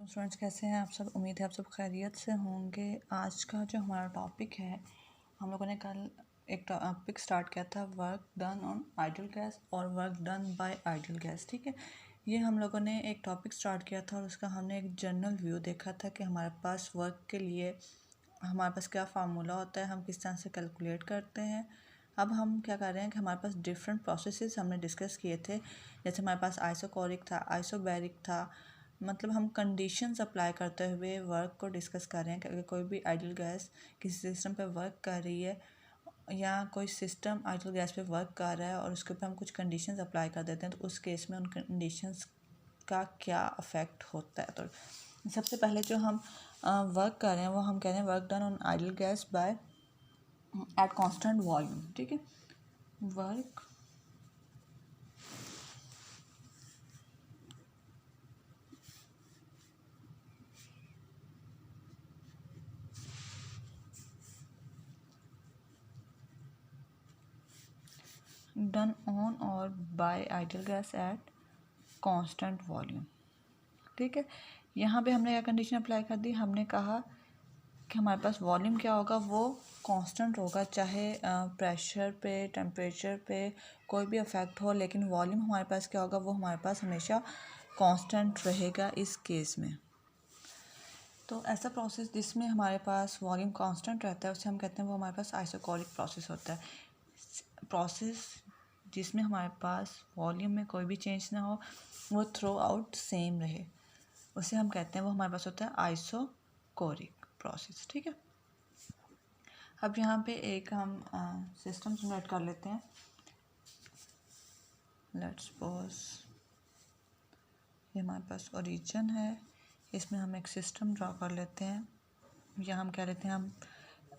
Students कैसे हैं आप सब। उम्मीद है आप सब खैरियत से होंगे। आज का जो हमारा टॉपिक है, हम लोगों ने कल एक टॉपिक स्टार्ट किया था, work done on ideal gas और work done by ideal gas. ठीक है, ये हम लोगों ने एक टॉपिक स्टार्ट किया था और उसका हमने एक जनरल व्यू देखा था कि हमारे पास वर्क के लिए हमारे पास क्या फार्मूला होता है, हम किस तरह से कैलकुलेट करते हैं। अब हम क्या कर रहे हैं कि हमारे पास डिफरेंट प्रोसेसेस हमने डिस्कस किए थे। जैसे हमारे पास आइसोकोरिक था, आइसोबैरिक था, मतलब हम कंडीशंस अप्लाई करते हुए वर्क को डिस्कस कर रहे हैं कि अगर कोई भी आइडियल गैस किसी सिस्टम पे वर्क कर रही है या कोई सिस्टम आइडियल गैस पे वर्क कर रहा है और उसके ऊपर हम कुछ कंडीशंस अप्लाई कर देते हैं तो उस केस में उन कंडीशंस का क्या अफेक्ट होता है। तो सबसे पहले जो हम वर्क कर रहे हैं वो हम कह रहे हैं work done on ideal gas by at constant volume. ठीक है, वर्क डन ऑन और by ideal gas at constant volume. ठीक है, यहाँ पे हमने क्या कंडीशन अप्लाई कर दी, हमने कहा कि हमारे पास वॉल्यूम क्या होगा, वो कांस्टेंट होगा, चाहे प्रेशर पे टेम्परेचर पे कोई भी अफेक्ट हो, लेकिन वॉल्यूम हमारे पास क्या होगा, वो हमारे पास हमेशा कांस्टेंट रहेगा इस केस में। तो ऐसा प्रोसेस जिसमें हमारे पास वॉल्यूम कांस्टेंट रहता है उसे हम कहते हैं वो हमारे पास आइसोकोरिक प्रोसेस होता है। प्रोसेस जिसमें हमारे पास वॉल्यूम में कोई भी चेंज ना हो, वो थ्रू आउट सेम रहे, उसे हम कहते हैं वो हमारे पास होता है आइसोकोरिक प्रोसेस। ठीक है, अब यहाँ पे एक हम सिस्टम जनरेट कर लेते हैं। लेट्स सपोज ये हमारे पास ओरिजिन है, इसमें हम एक सिस्टम ड्रा कर लेते हैं। या हम कह लेते हैं हम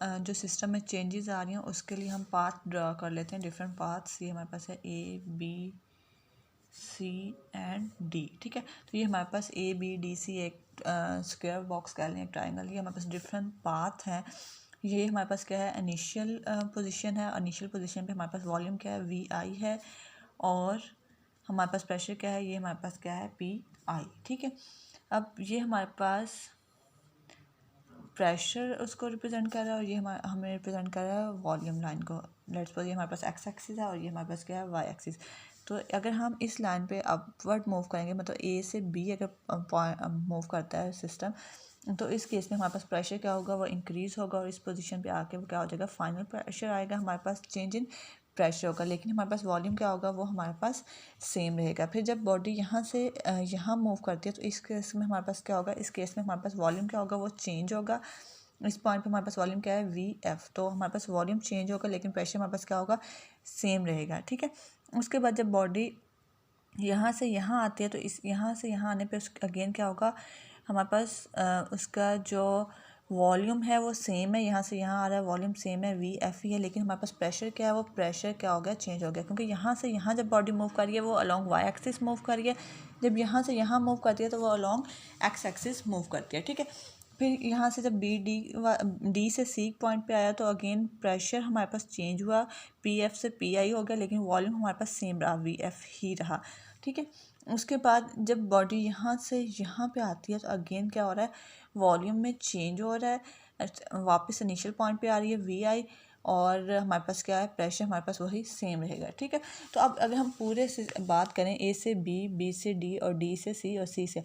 जो सिस्टम में चेंजेस आ रही हैं उसके लिए हम पाथ ड्रा कर लेते हैं, डिफरेंट पाथ्स। ये हमारे पास है A B C and D. ठीक है, तो ये हमारे पास ए बी डी सी एक स्क्वायर बॉक्स कह लें, एक ट्राइंगल, ये हमारे पास डिफरेंट पाथ हैं। ये हमारे पास क्या है, इनिशियल पोजीशन है। इनिशियल पोजीशन पे हमारे पास वॉल्यूम क्या है, वी आई है, और हमारे पास प्रेशर क्या है, ये हमारे पास क्या है, पी आई। ठीक है, अब ये हमारे पास प्रेशर उसको रिप्रेजेंट कर रहा है और ये हमें रिप्रेजेंट कर रहा है वॉल्यूम लाइन को। लेट्स सपोज ये हमारे पास एक्स एक्सिस है और ये हमारे पास क्या है, वाई एक्सिस। तो अगर हम इस लाइन पे अपवर्ड मूव करेंगे, मतलब ए से बी अगर मूव करता है सिस्टम, तो इस केस में हमारे पास प्रेशर क्या होगा, वो इंक्रीज़ होगा और इस पोजीशन पे आके वो क्या हो जाएगा, फाइनल प्रेशर आएगा, हमारे पास चेंज इन प्रेशर होगा। लेकिन हमारे पास वॉल्यूम क्या होगा, वो हमारे पास सेम रहेगा। फिर जब बॉडी यहाँ से यहाँ मूव करती है तो इस केस में हमारे पास क्या होगा, इस केस में हमारे पास वॉल्यूम क्या होगा, वो चेंज होगा। इस पॉइंट पे हमारे पास वॉल्यूम क्या है, वी एफ। तो हमारे पास वॉल्यूम चेंज होगा लेकिन प्रेशर हमारे पास क्या होगा, सेम रहेगा। ठीक है, उसके बाद जब बॉडी यहाँ से यहाँ आती है तो इस यहाँ से यहाँ आने पे अगेन क्या होगा, हमारे पास उसका जो वॉल्यूम है वो सेम है, यहाँ से यहाँ आ रहा है, वॉल्यूम सेम है, वी एफ ही है, लेकिन हमारे पास प्रेशर क्या है, वो प्रेशर क्या हो गया, चेंज हो गया। क्योंकि यहाँ से यहाँ जब बॉडी मूव कर रही है वो अलॉन्ग वाई एक्सिस मूव कर रही है, जब यहाँ से यहाँ मूव करती है तो वो अलॉन्ग एक्स एक्सिस मूव करती है। ठीक है, फिर यहाँ से जब डी से सी पॉइंट पे आया तो अगेन प्रेशर हमारे पास चेंज हुआ, पी एफ से पी आई हो गया, लेकिन वॉल्यूम हमारे पास सेम रहा, वी एफ ही रहा। ठीक है, उसके बाद जब बॉडी यहाँ से यहाँ पे आती है तो अगेन क्या हो रहा है, वॉल्यूम में चेंज हो रहा है, वापस इनिशियल पॉइंट पे आ रही है वी आई, और हमारे पास क्या है, प्रेशर हमारे पास वही सेम रहेगा। ठीक है, तो अब अगर हम पूरे से बात करें, ए से बी, बी से डी और डी से सी और सी से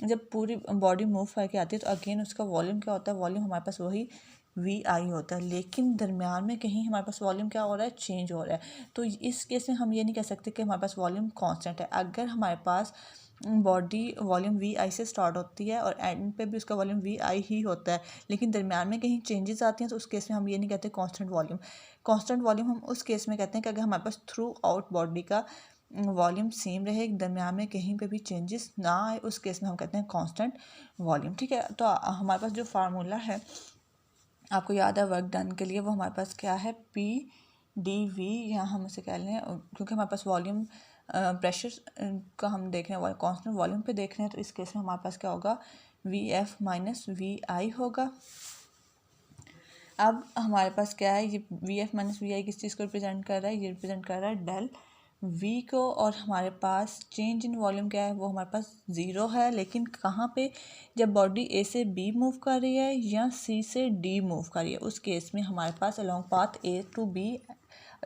जब पूरी बॉडी मूव करके आती है तो अगेन उसका वॉल्यूम क्या होता है, वॉल्यूम हमारे पास वही वी आई होता है, लेकिन दरमियान में कहीं हमारे पास वॉल्यूम क्या हो रहा है, चेंज हो रहा है। तो इस केस में हम ये नहीं कह सकते कि हमारे पास वॉल्यूम कांस्टेंट है। अगर हमारे पास बॉडी वॉल्यूम वी आई से स्टार्ट होती है और एंड पे भी उसका वॉल्यूम वी आई ही होता है, लेकिन दरमियान में कहीं चेंजेस आती हैं तो उस केस में हम ये नहीं कहते कांस्टेंट वॉल्यूम। कांस्टेंट वॉल्यूम हम उस केस में कहते हैं कि अगर हमारे पास थ्रू आउट बॉडी का वॉल्यूम सेम रहे, दरमियान में कहीं पे भी चेंजेस ना आए, उस केस में हम कहते हैं कांस्टेंट वॉल्यूम। ठीक है, तो हमारे पास जो फार्मूला है आपको याद है वर्क डन के लिए, वो हमारे पास क्या है, पी डी वी, यहाँ हम उसे कह लें, क्योंकि हमारे पास वॉल्यूम प्रेशर का हम देख रहे हैं, कांस्टेंट वॉल्यूम पे देख रहे हैं, तो इस केस में हमारे पास क्या होगा, वी एफ माइनस वी आई होगा। अब हमारे पास क्या है, ये वी एफ माइनस वी आई किस चीज़ को रिप्रेजेंट कर रहा है, ये रिप्रेजेंट कर रहा है डेल वी को, और हमारे पास चेंज इन वॉल्यूम क्या है, वो हमारे पास ज़ीरो है, लेकिन कहाँ पे, जब बॉडी ए से बी मूव कर रही है या सी से डी मूव कर रही है, उस केस में हमारे पास along path A to B,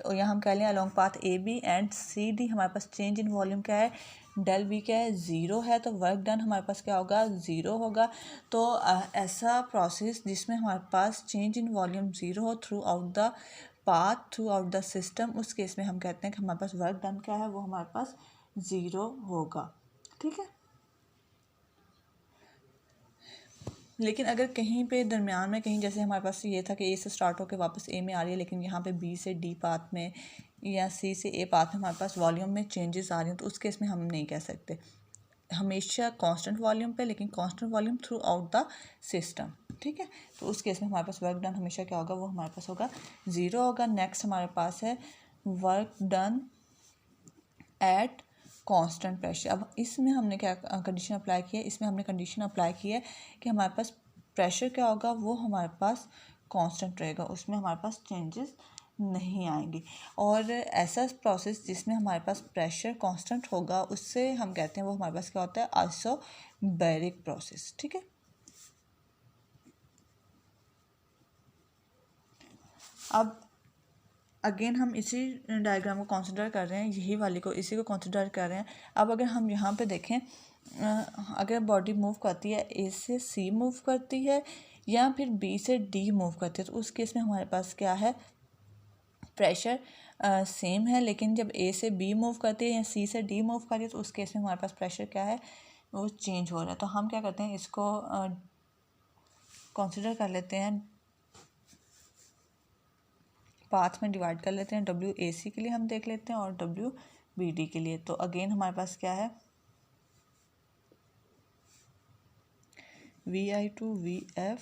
या हम कह लें along path A B and C D, हमारे पास चेंज इन वॉल्यूम क्या है, डेल वी क्या है, ज़ीरो है, तो वर्क डन हमारे पास क्या होगा, ज़ीरो होगा। तो ऐसा प्रोसेस जिसमें हमारे पास चेंज इन वॉल्यूम ज़ीरो हो through out the path, through out the system, उस केस में हम कहते हैं कि हमारे पास वर्क डन क्या है, वो हमारे पास ज़ीरो होगा। ठीक है। लेकिन अगर कहीं पे दरमियान में कहीं, जैसे हमारे पास ये था कि ए से स्टार्ट होकर वापस ए में आ रही है, लेकिन यहाँ पे बी से डी पाथ में या सी से ए पाथ में हमारे पास वॉल्यूम में चेंजेस आ रही हैं, तो उस केस में हम नहीं कह सकते, हमेशा कांस्टेंट वॉल्यूम पे, लेकिन constant volume through out the system. ठीक है। तो उस केस में हमारे पास वर्क डन हमेशा क्या होगा, वो हमारे पास होगा ज़ीरो होगा। नेक्स्ट हमारे पास है work done eight constant pressure. अब इसमें हमने क्या कंडीशन अप्लाई की है, इसमें हमने कंडीशन अप्लाई की है कि हमारे पास प्रेशर क्या होगा, वो हमारे पास कांस्टेंट रहेगा, उसमें हमारे पास चेंजेस नहीं आएंगे। और ऐसा प्रोसेस जिसमें हमारे पास प्रेशर कांस्टेंट होगा, उससे हम कहते हैं वो हमारे पास क्या होता है, आइसोबैरिक प्रोसेस। ठीक है। अब अगेन हम इसी डायग्राम को कंसिडर कर रहे हैं, यही वाली को, इसी को कंसिडर कर रहे हैं। अब अगर हम यहाँ पे देखें, अगर बॉडी मूव करती है, ए से सी मूव करती है या फिर बी से डी मूव करती है, तो उस केस में हमारे पास क्या है, प्रेशर सेम है, लेकिन जब ए से बी मूव करती है या सी से डी मूव करती है, तो उस केस में हमारे पास प्रेशर क्या है, वो चेंज हो रहा है। तो हम क्या करते हैं, इसको कंसिडर कर लेते हैं, पाथ में डिवाइड कर लेते हैं, डब्ल्यू ए सी के लिए हम देख लेते हैं और डब्ल्यू बी डी के लिए। तो अगेन हमारे पास क्या है, V I to V F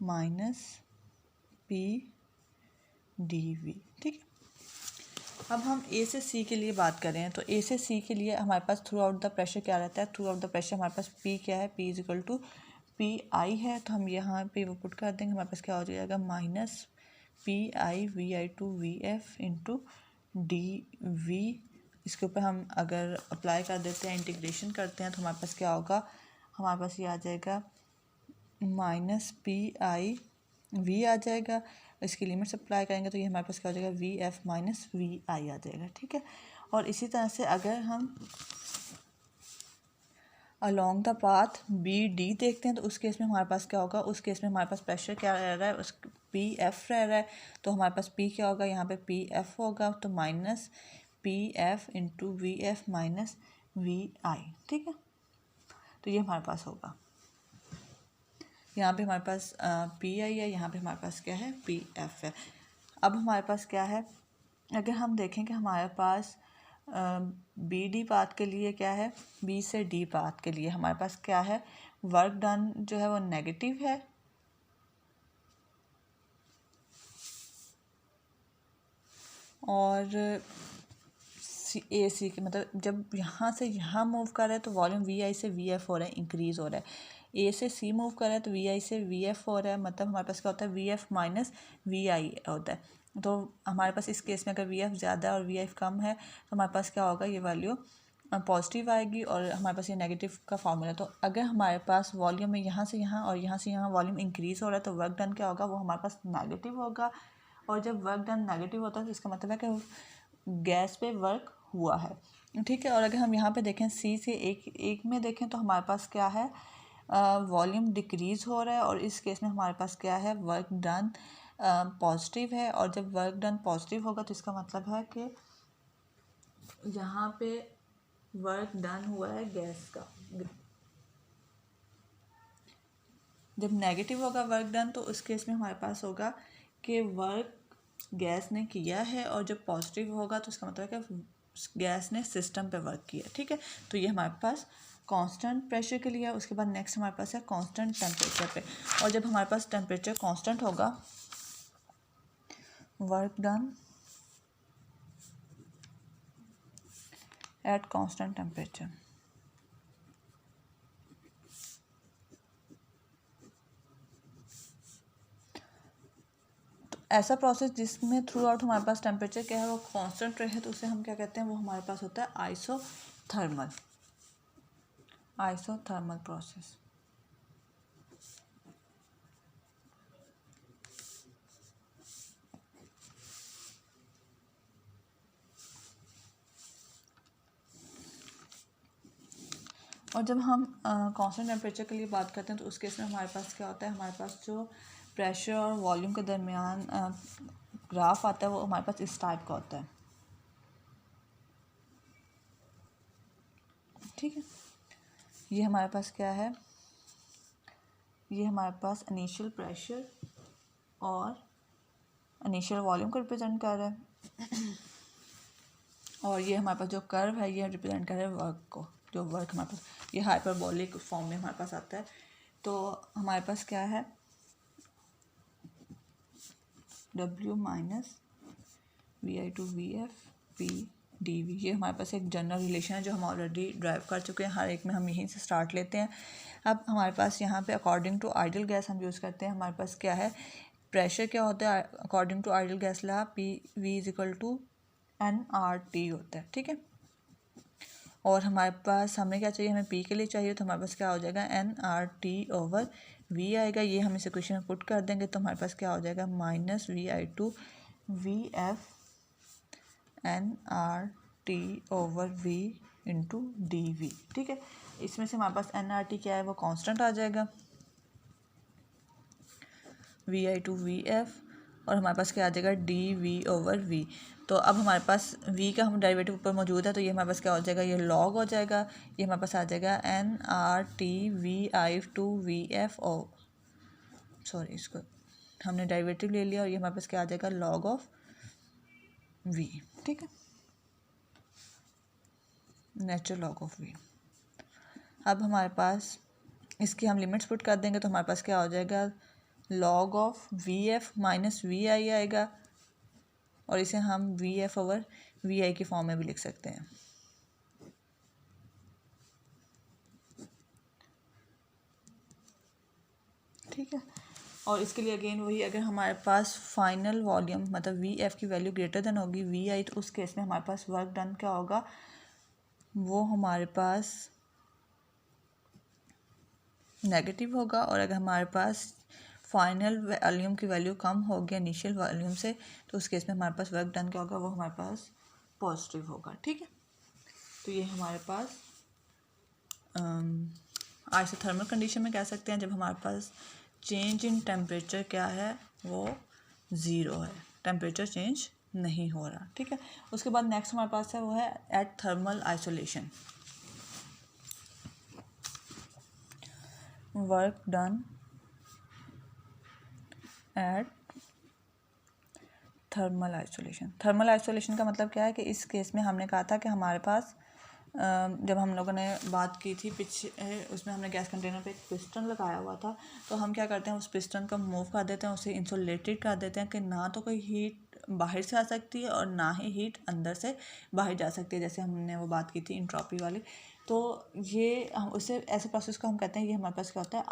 minus P D V. ठीक है। अब हम ए से सी के लिए बात करें, तो ए से सी के लिए हमारे pass through out the pressure क्या रहता है, थ्रू आउट द प्रेशर हमारे पास पी क्या है, P is equal to P I है। तो हम यहाँ पे वो पुट कर देंगे, हमारे पास क्या हो जाएगा, minus P I V I to V F into D V. इसके ऊपर हम अगर अप्लाई कर देते हैं, इंटीग्रेशन करते हैं, तो हमारे पास क्या होगा, हमारे पास ये आ जाएगा माइनस पी आई वी आ जाएगा। इसकी लिमिट्स अप्लाई करेंगे तो ये हमारे पास क्या हो जाएगा, V F minus V I आ जाएगा। ठीक है। और इसी तरह से अगर हम along the path B D देखते हैं, तो उस केस में हमारे पास क्या होगा, उस केस में हमारे पास प्रेशर क्या रह रहा है, उस पी एफ रह रहा है। तो हमारे पास पी क्या होगा, यहाँ पे पी एफ होगा, तो minus P F into V F minus V I. ठीक है। तो ये हमारे पास होगा, यहाँ पे हमारे पास पी आई है, यहाँ पे हमारे पास क्या है, पी एफ है। अब हमारे पास क्या है, अगर हम देखें कि हमारे पास बी डी पाथ के लिए क्या है, बी से डी पाथ के लिए हमारे पास क्या है, वर्क डन जो है वो नेगेटिव है, और ए सी के मतलब जब यहाँ से यहाँ मूव कर रहा है तो वॉल्यूम वी आई से वी एफ हो रहा है, इंक्रीज़ हो रहा है। ए से सी मूव कर रहा है तो वी आई से वी एफ हो रहा है, मतलब हमारे पास क्या होता है, वी एफ माइनस वी आई होता है। तो हमारे पास इस केस में अगर वी एफ ज़्यादा है और वी एफ कम है, तो हमारे पास क्या होगा, ये वैल्यू पॉजिटिव आएगी, और हमारे पास ये नेगेटिव का फॉर्मूला है। तो अगर हमारे पास वॉल्यूम में यहाँ से यहाँ और यहाँ से यहाँ वॉल्यूम इंक्रीज़ हो रहा है, तो वर्क डन क्या होगा, वो हमारे पास नेगेटिव होगा। और जब वर्क डन नेगेटिव होता है तो इसका मतलब है कि गैस पे वर्क हुआ है। ठीक है। और अगर हम यहाँ पे देखें, सी से एक में देखें, तो हमारे पास क्या है, वॉल्यूम डिक्रीज़ हो रहा है, और इस केस में हमारे पास क्या है, वर्क डन पॉजिटिव है। और जब वर्क डन पॉजिटिव होगा तो इसका मतलब है कि यहाँ पे वर्क डन हुआ है गैस का। जब नेगेटिव होगा वर्क डन, तो उस केस में हमारे पास होगा कि वर्क गैस ने किया है, और जब पॉजिटिव होगा तो इसका मतलब है कि गैस ने सिस्टम पे वर्क किया। ठीक है। तो ये हमारे पास कांस्टेंट प्रेशर के लिए है। उसके बाद नेक्स्ट हमारे पास है कांस्टेंट टेम्परेचर पे, और जब हमारे पास टेम्परेचर कांस्टेंट होगा, work done at constant temperature, ऐसा प्रोसेस जिसमें थ्रू आउट हमारे पास टेम्परेचर क्या है वो कांस्टेंट रहे तो उसे हम क्या कहते हैं, वो हमारे पास होता है आइसोथर्मल प्रोसेस। और जब हम कांस्टेंट टेम्परेचर के लिए बात करते हैं तो उस केस में हमारे पास क्या होता है, हमारे पास जो प्रेशर और वॉल्यूम के दरमियान ग्राफ आता है वो हमारे पास इस टाइप का होता है, ठीक है। ये हमारे पास क्या है, ये हमारे पास इनिशियल प्रेशर और इनिशियल वॉल्यूम को रिप्रेजेंट कर रहा है और ये हमारे पास जो कर्व है ये रिप्रेजेंट कर रहा है वर्क को, जो वर्क हमारे पास ये हाइपरबोलिक फॉर्म में हमारे पास आता है। तो हमारे पास क्या है, W माइनस VI/VF/P/dV, ये हमारे पास एक जनरल रिलेशन है जो हम ऑलरेडी ड्राइव कर चुके हैं, हर एक में हम यहीं से स्टार्ट लेते हैं। अब हमारे पास यहाँ पे अकॉर्डिंग टू आइडियल गैस हम यूज़ करते हैं, हमारे पास क्या है, प्रेशर क्या होता है according to ideal gas law, PV=NRT होता है, ठीक है। और हमारे पास हमें क्या चाहिए, हमें P के लिए चाहिए तो हमारे पास क्या हो जाएगा, NRT/V आएगा, ये हम इस इक्वेशन में पुट कर देंगे तो हमारे पास क्या हो जाएगा, -VI/NRT/V/dV, ठीक है। इसमें से हमारे पास NRT क्या है वो कांस्टेंट आ जाएगा, VI/VF, और हमारे पास क्या आ जाएगा, dV/V। तो अब हमारे पास v का हम डेरिवेटिव ऊपर मौजूद है तो ये हमारे पास क्या हो जाएगा, ये log हो जाएगा, ये हमारे पास आ जाएगा NRT/VI/VF, और सॉरी इसको हमने डेरिवेटिव ले लिया और ये हमारे पास क्या आ जाएगा, log ऑफ v, ठीक है, नेचुरल log ऑफ v। अब हमारे पास इसकी हम लिमिट्स पुट कर देंगे तो हमारे पास क्या हो जाएगा, log of VF minus VI आएगा और इसे हम VF/VI की फॉर्म में भी लिख सकते हैं, ठीक है। और इसके लिए अगेन वही, अगर हमारे पास फाइनल वॉल्यूम मतलब VF की वैल्यू ग्रेटर देन होगी VI तो उस केस में हमारे पास वर्क डन क्या होगा, वो हमारे पास नेगेटिव होगा, और अगर हमारे पास फाइनल वॉल्यूम की वैल्यू कम होगी इनिशियल वॉल्यूम से तो उस केस में हमारे पास वर्क डन क्या होगा, वो हमारे पास पॉजिटिव होगा, ठीक है। तो ये हमारे पास आइसोथर्मल कंडीशन में कह सकते हैं जब हमारे पास चेंज इन टेम्परेचर क्या है, वो ज़ीरो है, टेम्परेचर चेंज नहीं हो रहा, ठीक है। उसके बाद नेक्स्ट हमारे पास है वो है at thermal isolation, work done at thermal isolation. Thermal isolation का मतलब क्या है कि इस केस में हमने कहा था कि हमारे पास जब हम लोगों ने बात की थी पीछे, उसमें हमने गैस कंटेनर पे एक पिस्टन लगाया हुआ था, तो हम क्या करते हैं उस पिस्टन को मूव कर देते हैं, उसे इंसुलेटेड कर देते हैं कि ना तो कोई हीट बाहर से आ सकती है और ना ही हीट अंदर से बाहर जा सकती है, जैसे हमने वो बात की थी इंट्रोपी वाली। तो ये हम उसे ऐसे प्रोसेस को हम कहते हैं, ये हमारे पास क्या होता है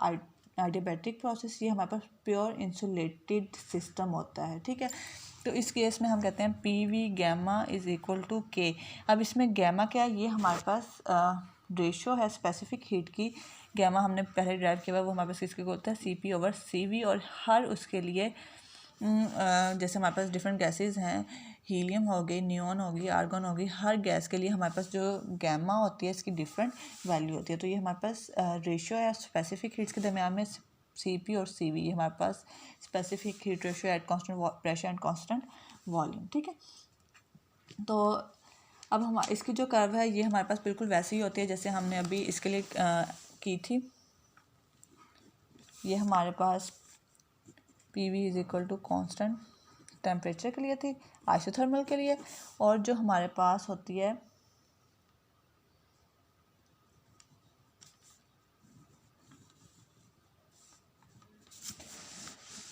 आइडियाबैटिक प्रोसेस, ये हमारे पास प्योर इंसुलेटेड सिस्टम होता है, ठीक है। तो इस केस में हम कहते हैं PV γ=K। अब इसमें गैमा क्या है, ये हमारे पास रेशो है स्पेसिफिक हीट की, गैमा हमने पहले ड्राइव किया हुआ, वो हमारे पास किसके होता है CP/CV, और हर उसके लिए जैसे हमारे पास डिफरेंट गैसेस हैं, हीलियम हो गई, नियॉन होगी, आर्गन होगी, हर गैस के लिए हमारे पास जो गैमा होती है इसकी डिफरेंट वैल्यू होती है। तो ये हमारे पास रेशो है स्पेसिफिक हीट्स के दरमियान में CP और CV, ये हमारे पास specific heat ratio at constant pressure and constant volume, ठीक है। तो अब हम इसकी जो कर्व है ये हमारे पास बिल्कुल वैसी ही होती है जैसे हमने अभी इसके लिए की थी। ये हमारे पास PV कांस्टेंट टेम्परेचर के लिए थी, आइसोथर्मल के लिए, और जो हमारे पास होती है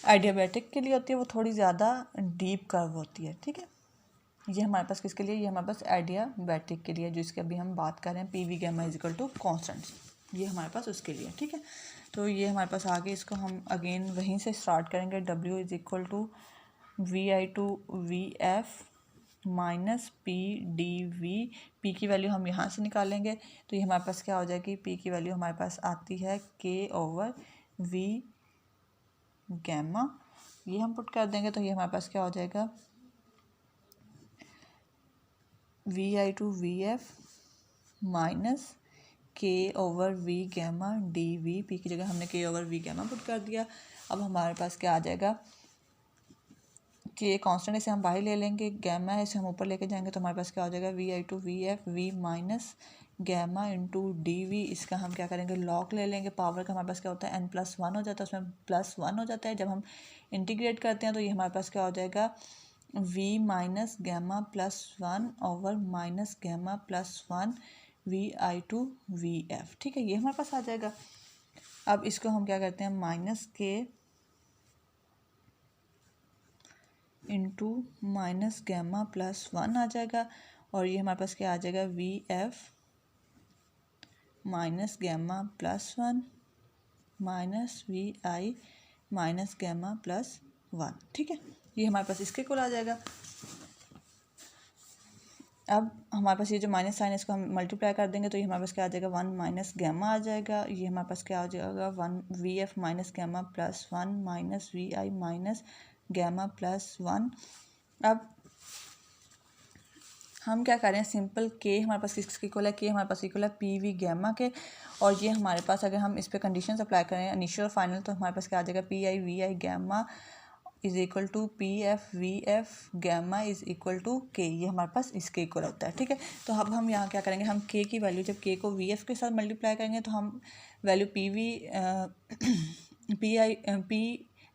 आइडियाबैटिक के लिए होती है, वो थोड़ी ज़्यादा डीप कर्व होती है, ठीक है। ये हमारे पास किसके लिए, ये हमारे पास आइडियाबैटिक के लिए जिसकी अभी हम बात कर रहे हैं, PV γ कांस्टेंट, ये हमारे पास उसके लिए, ठीक है। तो ये हमारे पास आगे इसको हम अगेन वहीं से स्टार्ट करेंगे, W VI/VF minus PdV। P की वैल्यू हम यहाँ से निकालेंगे तो ये हमारे पास क्या हो जाएगी, P की वैल्यू हमारे पास आती है K/V गैमा। ये हम पुट कर देंगे तो ये हमारे पास क्या हो जाएगा, VI/VF minus K/V gamma DV। P की जगह हमने K/V गैमा पुट कर दिया। अब हमारे पास क्या आ जाएगा, K कांस्टेंट, इसे हम बाहर ले लेंगे, गैमा है इसे हम ऊपर लेके जाएंगे तो हमारे पास क्या हो जाएगा, VI/VF V minus gamma into DV। इसका हम क्या करेंगे, लॉग ले लेंगे। पावर का हमारे पास क्या होता है, n+1 हो जाता है, उसमें +1 हो जाता है। जब हम इंटीग्रेट करते हैं तो ये हमारे पास क्या हो जाएगा, V minus gamma +1 over minus gamma +1 VI/VF। ठीक है, ये हमारे पास आ जाएगा। अब इसको हम क्या करते हैं, -K इंटू माइनस गैमा +1 आ जाएगा और ये हमारे पास क्या आ जाएगा, VF minus gamma +1 minus VI minus gamma +1। ठीक है, ये हमारे पास इसके इक्वल आ जाएगा। अब हमारे पास ये जो माइनस साइन है इसको हम मल्टीप्लाई कर देंगे तो ये हमारे पास क्या आ जाएगा, 1 माइनस गैमा आ जाएगा। ये हमारे पास क्या हो जाएगा, 1 VF minus gamma +1 minus VI minus gamma +1। अब हम क्या करें, सिंपल K हमारे पास किसके इक्वल है, K हमारे पास इक्वल है PV गैमा के। और ये हमारे पास अगर हम इस पर कंडीशन अप्लाई करें इनिशियल और फाइनल तो हमारे पास क्या आ जाएगा, PI/VI gamma is equal to PF/VF gamma is equal to K। ये हमारे पास इसके इक्वल होता है। ठीक है, तो अब हम यहाँ क्या करेंगे, हम K की वैल्यू, जब K को VF के साथ मल्टीप्लाई करेंगे तो हम वैल्यू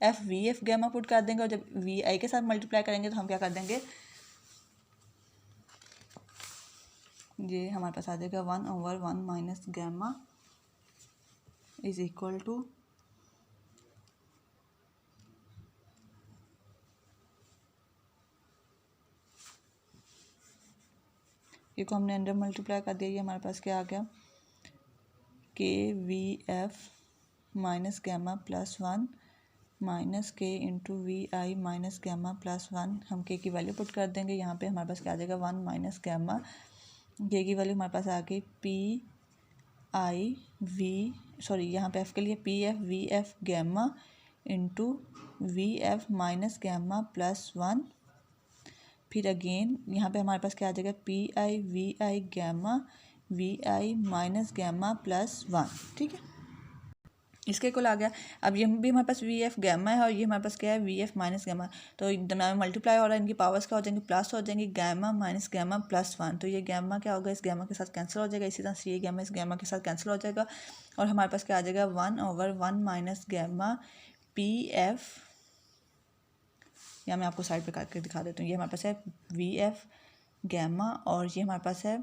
PF/VF गैमा पुट कर देंगे और जब VI के साथ मल्टीप्लाई करेंगे तो हम क्या कर देंगे, ये हमारे पास आ जाएगा 1/1 minus gamma is equal to ये को हमने अंडर मल्टीप्लाई कर दिया। ये हमारे पास क्या आ गया, KVF minus gamma +1 minus K into VI minus gamma +1। हम K की वैल्यू पुट कर देंगे। यहाँ पे हमारे पास क्या आ जाएगा, 1 माइनस गैमा, K की वैल्यू हमारे पास आ गई यहाँ पे F के लिए PF/VF gamma into VF minus gamma +1। फिर अगेन यहाँ पे हमारे पास क्या आ जाएगा, PI/VI gamma VI minus gamma +1। ठीक है, इसके इक्वल आ गया। अब ये भी हमारे पास VF गैमा है और ये हमारे पास क्या है, VF माइनस गैमा। तो दरम्यान में मल्टीप्लाई हो रहा है, इनकी पावर्स क्या हो जाएंगी, प्लस हो जाएंगी, गैमा माइनस गैमा +1। तो ये गैमा क्या होगा, इस गैमा के साथ कैंसिल हो जाएगा। इसी तरह से ये गैमा इस गैमा के साथ कैंसिल हो जाएगा और हमारे पास क्या आ जाएगा, 1/1 माइनस गैमा PF। या मैं आपको साइड पे करके दिखा देता हूँ। ये हमारे पास है VF गैमा और ये हमारे पास है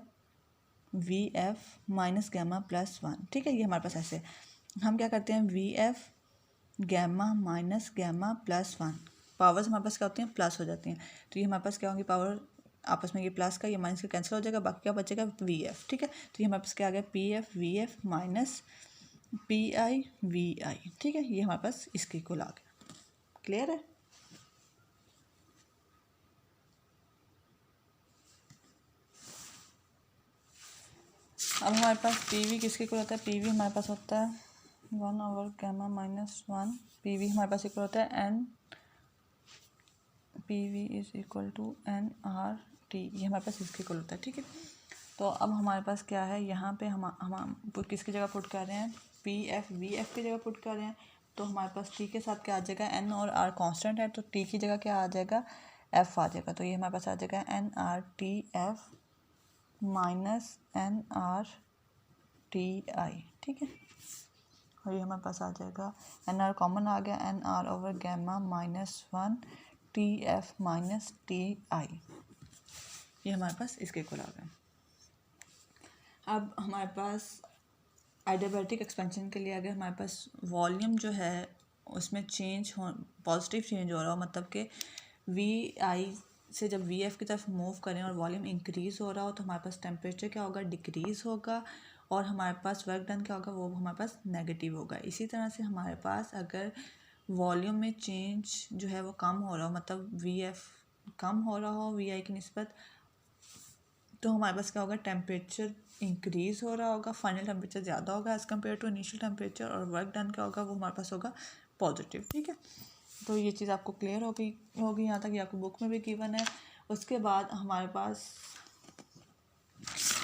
VF माइनस गैमा +1। ठीक है, ये हमारे पास ऐसे हम क्या करते हैं, VF gamma minus gamma +1, powers हमारे पास क्या होती हैं, प्लस हो जाती हैं। तो ये हमारे पास क्या होंगी, पावर आपस में ये प्लस का ये माइनस का कैंसिल हो जाएगा, बाकी क्या बचेगा, VF। ठीक है, तो ये हमारे पास क्या आ गया, PF/VF माइनस PI/VI। ठीक है, ये हमारे पास इसके इक्वल आ गया। क्लियर है। अब हमारे पास PV किसके इक्वल होता है, PV हमारे पास होता है 1/गैमा -1। PV हमारे पास इक्वल होता है N, PV is equal to NRT। ये हमारे पास इसके इक्वल होता है। ठीक है, तो अब हमारे पास क्या है, यहाँ पे हम किसकी जगह पुट कर रहे हैं, PF/VF की जगह पुट कर रहे हैं। तो हमारे पास T के साथ क्या आ जाएगा, N और R कांस्टेंट है तो T की जगह क्या आ जाएगा, F आ जाएगा। तो ये हमारे पास आ जाएगा NRTF माइनस NRTI। ठीक है, और ये हमारे पास आ जाएगा, NR कॉमन आ गया, NR/गैमा -1 TF माइनस TI। ये हमारे पास इसके इक्वल आ गया। अब हमारे पास एडियाबैटिक एक्सपेंशन के लिए अगर हमारे पास वॉल्यूम जो है उसमें चेंज हो, पॉजिटिव चेंज हो रहा हो, मतलब कि VI से जब VF की तरफ मूव करें और वॉल्यूम इंक्रीज़ हो रहा हो तो हमारे पास टेम्परेचर क्या होगा, डिक्रीज़ होगा और हमारे पास वर्क डन क्या होगा, वो हमारे पास नेगेटिव होगा। इसी तरह से हमारे पास अगर वॉल्यूम में चेंज जो है वो कम हो रहा हो, मतलब वी एफ कम हो रहा हो वी आई की निस्बत, तो हमारे पास क्या होगा, टेम्परेचर इंक्रीज़ हो रहा होगा, फाइनल टेम्परेचर ज़्यादा होगा as compare to initial temperature, और वर्क डन क्या होगा वो हमारे पास होगा पॉजिटिव। ठीक है, तो ये चीज़ आपको क्लियर होगी यहाँ तक, ये आपको बुक में भी गिवन है। उसके बाद हमारे पास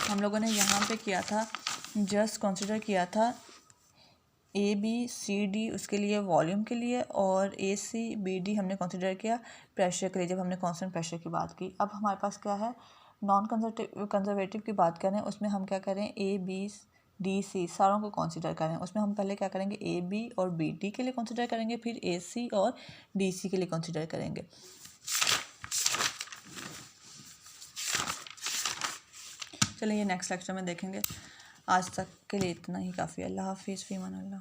हम लोगों ने यहाँ पे किया था, जस्ट कंसिडर किया था ए बी सी डी उसके लिए वॉल्यूम के लिए, और ए सी बी डी हमने कंसिडर किया प्रेशर के लिए जब हमने कांस्टेंट प्रेशर की बात की। अब हमारे पास क्या है, नॉन कंजर्वेटिव की बात करें, उसमें हम क्या करें, ए बी डी सी सारों को कंसिडर करें। उसमें हम पहले क्या करेंगे, ए बी और बी डी के लिए कंसिडर करेंगे, फिर ए सी और डी सी के लिए कंसिडर करेंगे। चलिए ये नेक्स्ट लेक्चर में देखेंगे। आज तक के लिए इतना ही काफ़ी। अल्लाह हाफिज़, फ़ी अमान अल्लाह।